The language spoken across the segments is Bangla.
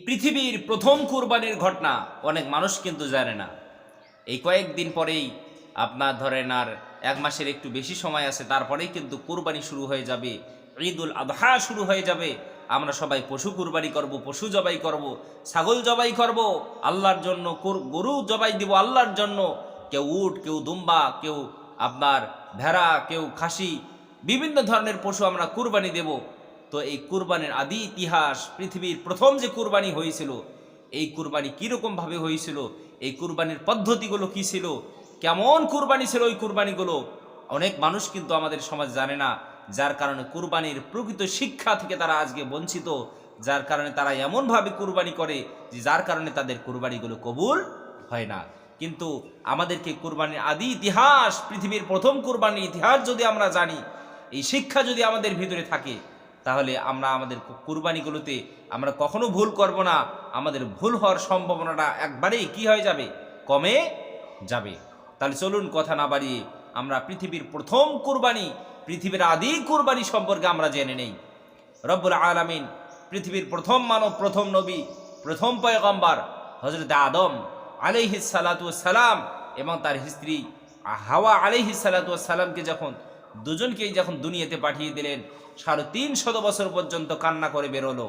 পৃথিবীর প্রথম কুরবানির ঘটনা অনেক মানুষ কিন্তু জানে না। এই কয়েকদিন পরেই আপনার ধরেন আর এক মাসের একটু বেশি সময় আছে, তারপরেই কিন্তু কুরবানি শুরু হয়ে যাবে, ঈদুল আদহা শুরু হয়ে যাবে। আমরা সবাই পশু কুরবানি করব, পশু জবাই করব, ছাগল জবাই করব আল্লাহর জন্য, গরু জবাই দিব আল্লাহর জন্য। কেউ উট, কেউ দুম্বা, কেউ আপনার ভেড়া, কেউ খাসি, বিভিন্ন ধরনের পশু আমরা কুরবানি দেব। তো এই কুরবানির আদি ইতিহাস, পৃথিবীর প্রথম যে কুরবানি হয়েছিল, এই কুরবানি কীরকমভাবে হয়েছিল, এই কুরবানির পদ্ধতিগুলো কী ছিল, কেমন কুরবানি ছিল ওই কুরবানিগুলো, অনেক মানুষ কিন্তু আমাদের সমাজ জানে না। যার কারণে কুরবানির প্রকৃত শিক্ষা থেকে তারা আজকে বঞ্চিত, যার কারণে তারা এমনভাবে কুরবানি করে যে যার কারণে তাদের কুরবানিগুলো কবুল হয় না। কিন্তু আমাদেরকে কুরবানির আদি ইতিহাস, পৃথিবীর প্রথম কুরবানির ইতিহাস যদি আমরা জানি, এই শিক্ষা যদি আমাদের ভিতরে থাকে, তাহলে আমরা আমাদের কুরবানিগুলোতে আমরা কখনো ভুল করব না। আমাদের ভুল হওয়ার সম্ভাবনাটা একবারেই কি হয়ে যাবে, কমে যাবে। তাহলে চলুন কথা না বাড়িয়ে আমরা পৃথিবীর প্রথম কুরবানি, পৃথিবীর আদি কুরবানি সম্পর্কে আমরা জেনে নেই। রব্বুল আলামিন পৃথিবীর প্রথম মানব, প্রথম নবী, প্রথম পয়গম্বর হযরত আদম আলাইহিস সালাতু ওয়াস সালাম এবং তার স্ত্রী হাওয়া আলাইহিস সালাতু ওয়াস সালামকে দুজনকেই যখন দুনিয়াতে পাঠিয়ে দিলেন, 350 বছর পর্যন্ত কান্না করে বেরোলো।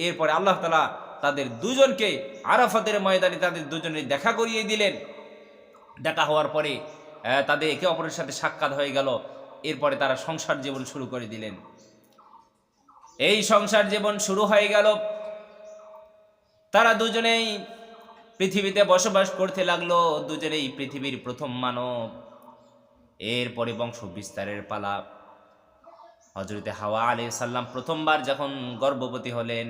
এরপরে আল্লাহ তাআলা তাদের দুজনকে আরাফাতের ময়দানে তাদের দুজনের দেখা করিয়ে দিলেন। দেখা হওয়ার পরে তাদের একে অপরের সাথে সাক্ষাৎ হয়ে গেল। এরপরে তারা সংসার জীবন শুরু করে দিলেন। এই সংসার জীবন শুরু হয়ে গেল, তারা দুজনেই পৃথিবীতে বসবাস করতে লাগলো, দুজনেই পৃথিবীর প্রথম মানব। এরপরে বংশ বিস্তারের পালা। হযরতে হাওয়া আলাইহিস সালাম প্রথমবার যখন গর্ভবতী হলেন,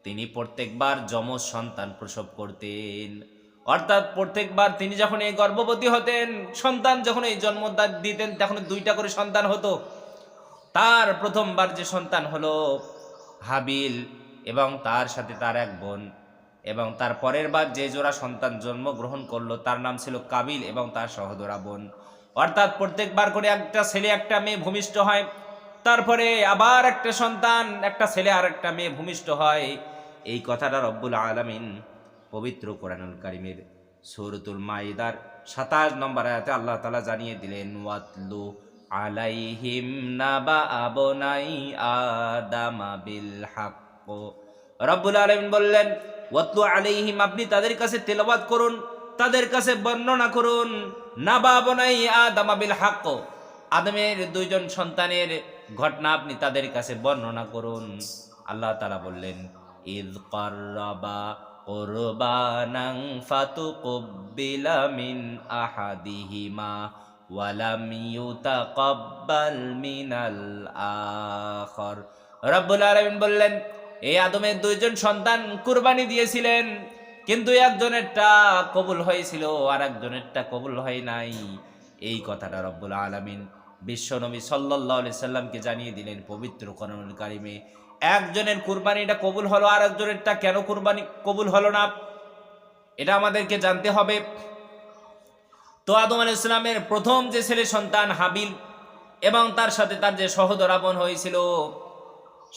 তিনি প্রত্যেকবার যমজ সন্তান প্রসব করতেন। অর্থাৎ প্রত্যেকবার তিনি যখন এই গর্ভবতী হতেন, সন্তান যখন এই জন্ম দিতেন, তখন 2টা করে সন্তান হতো। তার প্রথমবার যে সন্তান হলো হাবিল এবং তার সাথে তার এক বোন, এবং তার পরের বার যে জোড়া সন্তান জন্মগ্রহণ করলো তার নাম ছিল কাবিল এবং তার সহোদরা বোন। অর্থাৎ প্রত্যেকবার করে একটা ছেলে একটা মেয়ে ভূমিষ্ঠ হয়, তারপরে আবার একটা সন্তান, একটা ছেলে আর একটা মেয়ে ভূমিষ্ঠ হয়। এই কথাটা রব্বুল আলামিন পবিত্র কোরআনুল কারীমের সূরাতুল মাইদার 27 নম্বর আয়াতে আল্লাহ তাআলা জানিয়ে দিলেন, ওয়াতলু আলাইহিম নাবা আবনাই আদামা বিল হক। রব্বুল আলামিন বললেন, ওয়াতলু আলাইহিম, আপনি তাদের কাছে তেলাওয়াত করুন, তাদের কাছে বর্ণনা করুন, নাবা আবনাই আদামা বিল হক, আদমের 2জন সন্তানের ঘটনা আপনি তাদের কাছে বর্ণনা করুন। আল্লাহ তাআলা বললেন, ইয কাররাবা কুরবানান ফাতুকুব্বিলা মিন আহাদিহিমা ওয়ালাম ইউতাকাব্বাল মিনাল আখার। রব্বুল আলামিন বললেন, এই আদমের 2জন সন্তান কুরবানি দিয়েছিলেন, কিন্তু একজনেরটা কবুল হয়েছিল আর একজনেরটা কবুল হয় নাই। এই কথাটা রব্বুল আলামিন বিশ্বনবী সাল্লাল্লাহু আলাইহি সাল্লামকে জানিয়ে দিলেন পবিত্র কোরআনুল কারীমে। একজনের কুরবানিটা কবুল হলো, আর একজনেরটা কেন কুরবানি কবুল হলো না, এটা আমাদেরকে জানতে হবে। তো আদম আলাইহিস সালামের প্রথম যে ছেলে সন্তান হাবিল এবং তার সাথে তার যে সহোদরা বোন হয়েছিল,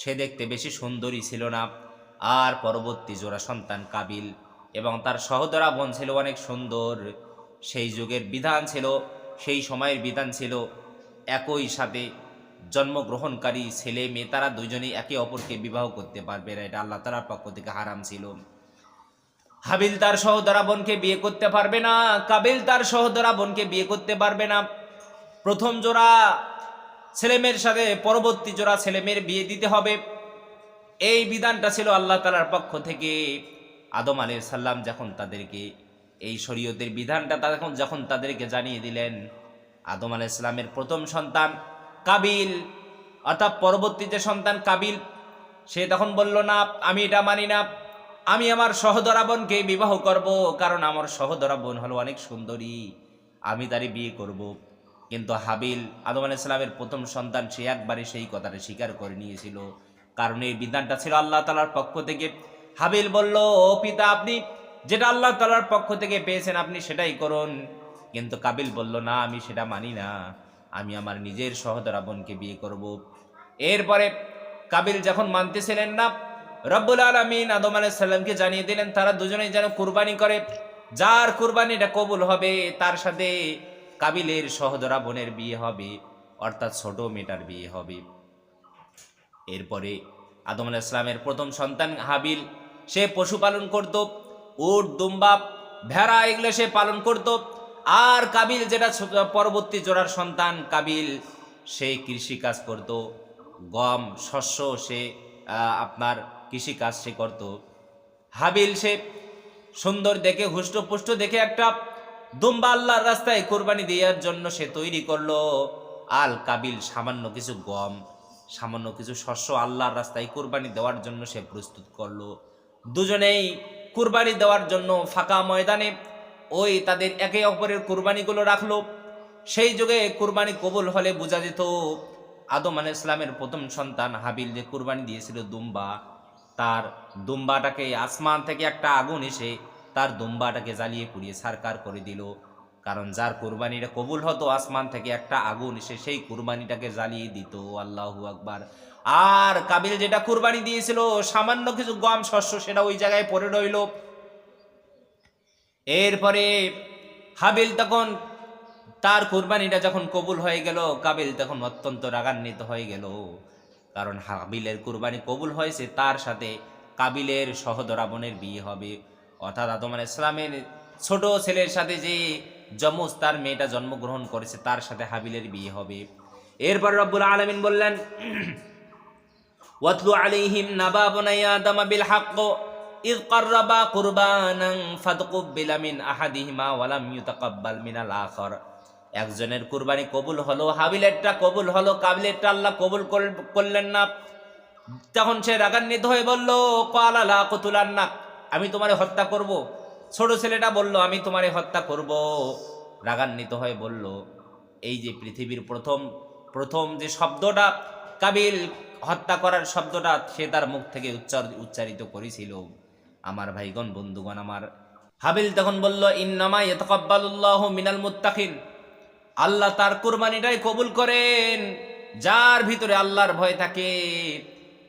সে দেখতে বেশি সুন্দরী ছিল না। আর পরবর্তী জোড়া সন্তান কাবিল এবং তার সহোদরা বোন ছিল অনেক সুন্দর। সেই যুগের বিধান ছিল, সেই সময়ের বিধান ছিল, একই সাথে জন্মগ্রহণকারী ছেলে মেয়ে তারা দুজনেই একে অপরকে বিবাহ করতে পারবে না, এটা আল্লাহ তাআলার পক্ষ থেকে হারাম ছিল। হাবিল তার সহোদরা বোনকে বিয়ে করতে পারবে না, কাবিল তার সহোদরা বোনকে বিয়ে করতে পারবে না। প্রথম জোড়া ছেলেমেয়ের সাথে পরবর্তী জোড়া ছেলেমেয়ের বিয়ে দিতে হবে, এই বিধানটা ছিল আল্লাহ তাআলার পক্ষ থেকে। আদম আলাইহিস সালাম যখন তাদেরকে এই শরীয়তের বিধানটা যখন তাদেরকে জানিয়ে দিলেন, আদম আলাইহিস সালামের প্রথম সন্তান কাবিল অর্থাৎ পরবর্তী যে সন্তান কাবিল, সে তখন বলল, না আমি এটা মানি না, আমি আমার সহোদরা বোনকে বিবাহ করব, কারণ আমার সহোদরা বোন হলো অনেক সুন্দরী, আমি তারই বিয়ে করব। কিন্তু হাবিল আদম আলাইহিস সালামের প্রথম সন্তান, সে একবারে সেই কথাটা স্বীকার করে নিয়েছিল, কারণ এই বিধানটা ছিল আল্লাহ তাআলার পক্ষ থেকে। হাবিল বলল, ও পিতা, আপনি যেটা আল্লাহ তাআলার পক্ষ থেকে পেয়েছেন আপনি সেটাই করুন। কিন্তু কাবিল বলল, না আমি সেটা মানি না, আমি আমার নিজের সহোদরা বোনকে বিয়ে করব। এরপরে কাবিল যখন মানতেছিলেন না, রব্বুল আলামিন আদম আলাইহিস সালামকে জানিয়ে দিলেন তারা দুজনেই যেন কুরবানি করে, যার কুরবানিটা কবুল হবে তার সাথে কাবিলের সহদরা বোনের বিয়ে হবে, অর্থাৎ ছোট মেয়েটার বিয়ে হবে। এরপরে আদম আলাইহিস সালামের প্রথম সন্তান হাবিল, সে পশুপালন করত, উট, দুম্বা, ভেড়া এগুলো সে পালন করত। আর কাবিল যেটা পরবর্তী জোড়ার সন্তান কাবিল, সে কৃষি কাজ করত, গম শস্য সে আপনার কৃষি কাজ সে করত। হাবিল সে সুন্দর দেখে হুষ্টপুষ্ট দেখে একটা দুম্বা আল্লাহর রাস্তায় কোরবানি দেওয়ার জন্য সে তৈরি করলো। আল কাবিল সামান্য কিছু গম, সামান্য কিছু শস্য আল্লাহর রাস্তায় কোরবানি দেওয়ার জন্য সে প্রস্তুত করলো। দুজনেই কুরবানি দেওয়ার জন্য ফাঁকা ময়দানে ওই তাদের একে অপরের কুরবানিগুলো রাখলো। সেই যুগে কুরবানি কবুল হলে বোঝা যেত আদম আলাইহিস সালামের প্রথম সন্তান হাবিল যে কুরবানি দিয়েছিল দুম্বা, তার দুম্বাটাকে আসমান থেকে একটা আগুন এসে তার দুম্বাটাকে জ্বালিয়ে পুড়িয়ে ছারখার করে দিল। কারণ যার কুরবানিটা কবুল হতো আসমান থেকে একটা আগুন এসে সেই কুরবানিটাকে জ্বালিয়ে দিত। আল্লাহু আকবার। আর কাবিল যেটা কুরবানি দিয়েছিল সামান্য কিছু গম শস্য, সেটা ওই জায়গায় পড়ে রইল। এরপরে হাবিল তখন তার কুরবানিটা যখন কবুল হয়ে গেল, কাবিল তখন অত্যন্ত রাগান্বিত হয়ে গেল। কারণ হাবিলের কুরবানি কবুল হয়েছে, তার সাথে কাবিলের সহদরা বোনের বিয়ে হবে, অর্থাৎ আদম আলাইহিস সালামের ছোট ছেলের সাথে যে যমজ তার মেয়েটা জন্মগ্রহণ করেছে তার সাথে হাবিলের বিয়ে হবে। এরপর রব্বুল আলামিন বললেন, ওয়াতলু আলাইহিম নাবা বনাই আদম বিল হক ইয ক্বাররাবা কুরবানান ফাতকুব্বিলা মিন আহাদিহিমা ওয়া লাম ইউতাকাব্বাল মিনাল আখার। একজনের কুরবানি কবুল হলো, হাবিলেরটা কবুল হলো, কাবিলেরটা আল্লাহ কবুল করলেন না। তখন সে রাগান্বিত হয়ে বলল, ক্বালা লা আকতুলান্নাক, আমি তোমারে হত্যা করব। ছোট ছেলেটা বলল, আমি তোমারে হত্যা করব। রাগান্বিত হয়ে বলল, এই যে পৃথিবীর প্রথম যে শব্দটা কাবিল হত্যা করার শব্দটা সে তার মুখ থেকে উচ্চারিত করেছিল। আমার ভাইগণ, বন্ধুগণ আমার, হাবিল তখন বলল, ইন্নামা ইয়াতাকাব্বালুল্লাহু মিনাল মুত্তাকিন, আল্লাহ তার কুরবানিটাই কবুল করেন যার ভিতরে আল্লাহর ভয় থাকে।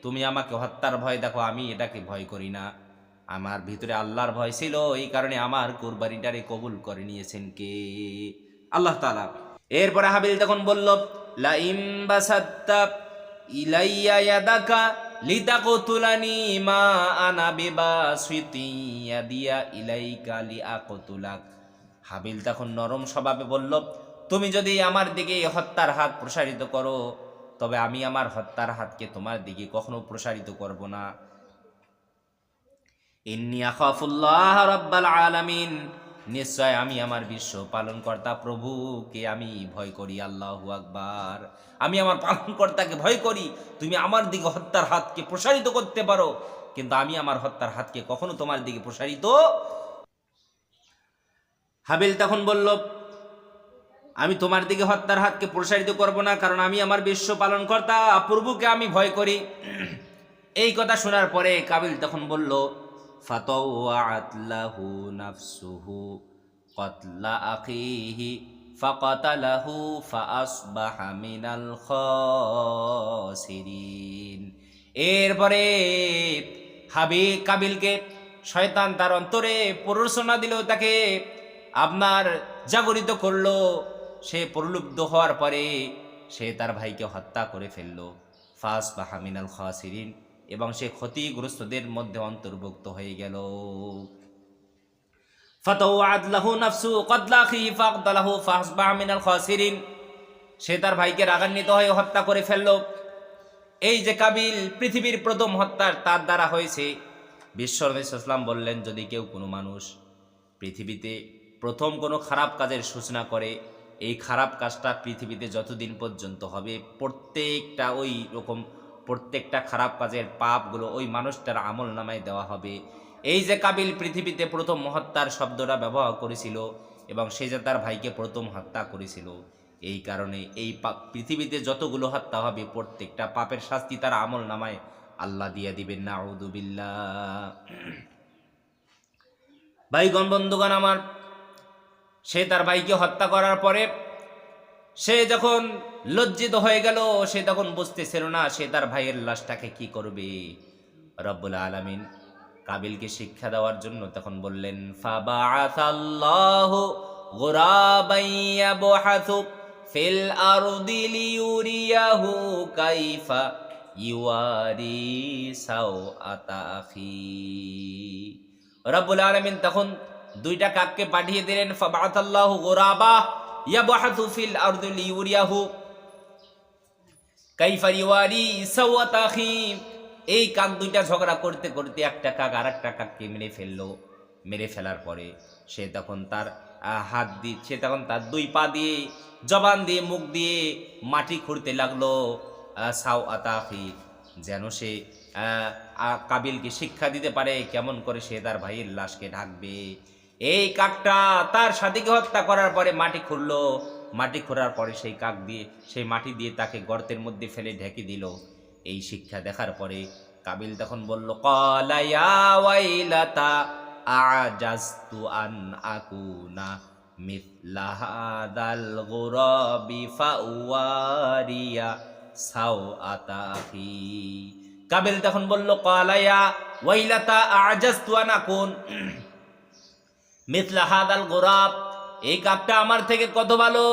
তুমি আমাকে হত্যার ভয় দেখো, আমি এটাকে ভয় করি না। আমার ভিতরে আল্লাহর ভয় ছিল, এই কারণে আমার কুরবানিটারে কবুল করে নিয়েছেন কে? আল্লাহ তাআলা। এরপরে হাবিল তখন বলল, লা ইম বাসাত্তা ইলাইয়া ইয়াদাকা লিতাকতুলানি মা আনা বিবাসিতি ইয়াদিয়া ইলাইকা লিআকতুলাক। হাবিল তখন নরম স্বভাবে বলল, তুমি যদি আমার দিকে হত্যার হাত প্রসারিত করো, তবে আমি আমার হত্যার হাতকে তোমার দিকে কখনো প্রসারিত করব না। ইন্নী আখাফুল্লাহ রাব্বাল আলামিন, নিশ্চয় আমি আমার বিশ্ব পালনকর্তা প্রভুকে আমি ভয় করি। আল্লাহু আকবার। আমি আমার পালনকর্তাকে ভয় করি। তুমি আমার দিকে হত্যার হাতকে প্রসারিত করতে পারো, কিন্তু আমি আমার হত্যার হাতকে কখনো তোমার দিকে প্রসারিত। হাবিল তখন বলল, আমি তোমার দিকে হত্যার হাতকে প্রসারিত করব না, কারণ আমি আমার বিশ্ব পালনকর্তা প্রভুকে আমি ভয় করি। এই কথা শোনার পরে কাবিল তখন বলল, ফাতাওয়াআত লাহু নাফসুহু ক্বাতলা আখিহি ফাকাতালাহু ফাআসবাহা মিনাল খাসিরিন। এরপরে কাবিলকে শয়তান তার অন্তরে প্ররোচনা দিল, তাকে আপনার জাগরিত করলো। সে প্রলুব্ধ হওয়ার পরে সে তার ভাইকে হত্যা করে ফেলল। ফাসবাহা মিনাল খাসিরিন, এবং সে ক্ষতিগ্রস্তদের মধ্যে অন্তর্ভুক্ত হয়ে গেল। ফাতাওয়াআত লাহু নাফসু ক্বাতলা আখিহি ফাকাতালাহু ফাআসবাহা মিনাল খাসিরিন, সে তার ভাইকে রাগান্বিত হয়ে হত্যা করে ফেলল। এই যে কাবিল পৃথিবীর প্রথম হত্যা তার দ্বারা হয়েছে। বিশ্বনবী সাল্লাল্লাহু আলাইহি ওয়াসাল্লাম বললেন, যদি কেউ কোনো মানুষ পৃথিবীতে প্রথম কোনো খারাপ কাজের সূচনা করে, এই খারাপ কাজটা পৃথিবীতে যতদিন পর্যন্ত হবে প্রত্যেকটা খারাপ কাজের পাপগুলো ওই মানুষটার আমল নামায় দেওয়া হবে। এই যে কাবিল পৃথিবীতে প্রথম হত্যার শব্দটা ব্যবহার করেছিল এবং সে যে তার ভাইকে প্রথম হত্যা করেছিল, এই কারণে এই পৃথিবীতে যতগুলো হত্যা হবে প্রত্যেকটা পাপের শাস্তি তার আমল নামায় আল্লাহ দিয়ে দিবেন। নাউযু বিল্লাহ। ভাইগণ, বন্ধুগণ আমার, সে তার ভাইকে হত্যা করার পরে সে যখন লজ্জিত হয়ে গেল, সে তখন বুঝতেছিল না সে তার ভাইয়ের লাশটাকে কি করবে। রব্বুল আলামিন কাবিলকে শিক্ষা দেওয়ার জন্য তখন বললেন, ফাবাআসাল্লাহু গুরাবান ইয়াবহাসু ফিল আরদি লিয়ুরিয়াহু কাইফা ইউয়ারি সাওআতা আখি। রব্বুল আলামিন তখন দুইটা কাককে পাঠিয়ে দিলেন, ফাবাআসাল্লাহু গুরাবা ইয়াবহাসু ফিল আরদি লিয়ুরিয়াহু কাইফা ইউয়ারি সাওআতা আখি। এই কাক দুইটা ঝগড়া করতে করতে একটা কাক আর একটা কাককে মেরে ফেললো। মেরে ফেলার পরে সে তখন তার হাত দিয়ে, সে তখন তার দুই পা দিয়ে, জবান দিয়ে, মুখ দিয়ে মাটি খুঁড়তে লাগলো সাওআতা আখি, যেন সে কাবিলকে শিক্ষা দিতে পারে কেমন করে সে তার ভাইয়ের লাশকে ঢাকবে। এই কাকটা তার সাথীকে হত্যা করার পরে মাটি খুঁড়লো। মাটি খোঁড়ার পরে সেই কাক দিয়ে, সেই মাটি দিয়ে তাকে গর্তের মধ্যে ফেলে ঢেকে দিল। এই শিক্ষা দেখার পরে কাবিল তখন বলল, ক্বালা ইয়া ওয়াইলাতা আ'জাজতু আন আকুনা মিথলা হাদাল গুরাবি ফাওয়ারিয়া সাওআতা আখি। কাবিল তখন বলল, ক্বালা ইয়া ওয়াইলাতা আ'জাজতু আন আকুন মিথলা হাদাল গুরাব, এই কাকটা আমার থেকে কত ভালো,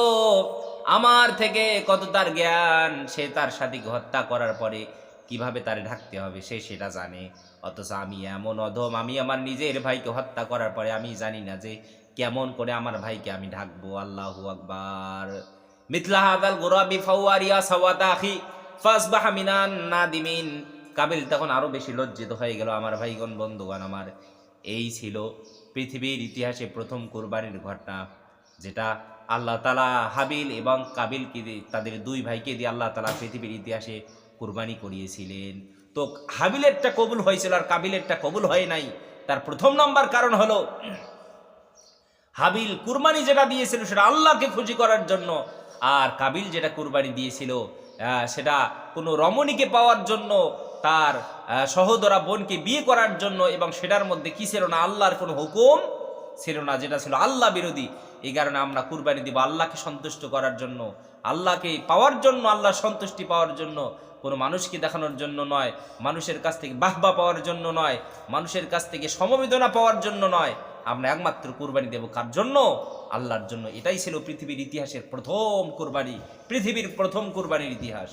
আমার থেকে কত তার জ্ঞান। সে তার সাথীকে হত্যা করার পরে কিভাবে তারে ঢাকতে হবে সে সেটা জানে। অথচ আমি এমন অধম, আমি আমার নিজের ভাইকে হত্যা করার পরে আমি জানি না যে কেমন করে আমার ভাইকে আমি ঢাকবো। আল্লাহু আকবার। মিথলা হাদাল গুরাবি ফাওয়ারিয়া সাওআতা আখি ফাসবাহা মিনান নাদিমিন। কাবিল তখন আরো বেশি লজ্জিত হয়ে গেল। আমার ভাইগণ, বন্ধুগণ আমার, এই ছিল পৃথিবীর ইতিহাসে প্রথম কুরবানির ঘটনা, যেটা আল্লাহ তাআলা হাবিল এবং কাবিলকে দিয়ে, তাদের দুই ভাইকে দিয়ে আল্লাহ তাআলা পৃথিবীর ইতিহাসে কুরবানি করিয়েছিলেন। তো হাবিলেরটা কবুল হয়েছিল আর কাবিলেরটা কবুল হয় নাই। তার প্রথম নম্বর কারণ হলো, হাবিল কুরবানি যেটা দিয়েছিল সেটা আল্লাহকে খুশি করার জন্য, আর কাবিল যেটা কুরবানি দিয়েছিল সেটা কোনো রমণীকে পাওয়ার জন্য, তার সহোদরা বোনকে বিয়ে করার জন্য, এবং সেটার মধ্যে কি ছিল না, আল্লাহর কোনো হুকুম ছিল না, যেটা ছিল আল্লাহ বিরোধী। এই কারণে আমরা কুরবানি দিব আল্লাহকে সন্তুষ্ট করার জন্য, আল্লাহকে পাওয়ার জন্য, আল্লাহর সন্তুষ্টি পাওয়ার জন্য, কোনো মানুষকে দেখানোর জন্য নয়, মানুষের কাছ থেকে বাহবা পাওয়ার জন্য নয়, মানুষের কাছ থেকে সমবেদনা পাওয়ার জন্য নয়। আমরা একমাত্র কুরবানি দেব কার জন্য? আল্লাহর জন্য। এটাই ছিল পৃথিবীর ইতিহাসের প্রথম কুরবানি, পৃথিবীর প্রথম কুরবানির ইতিহাস।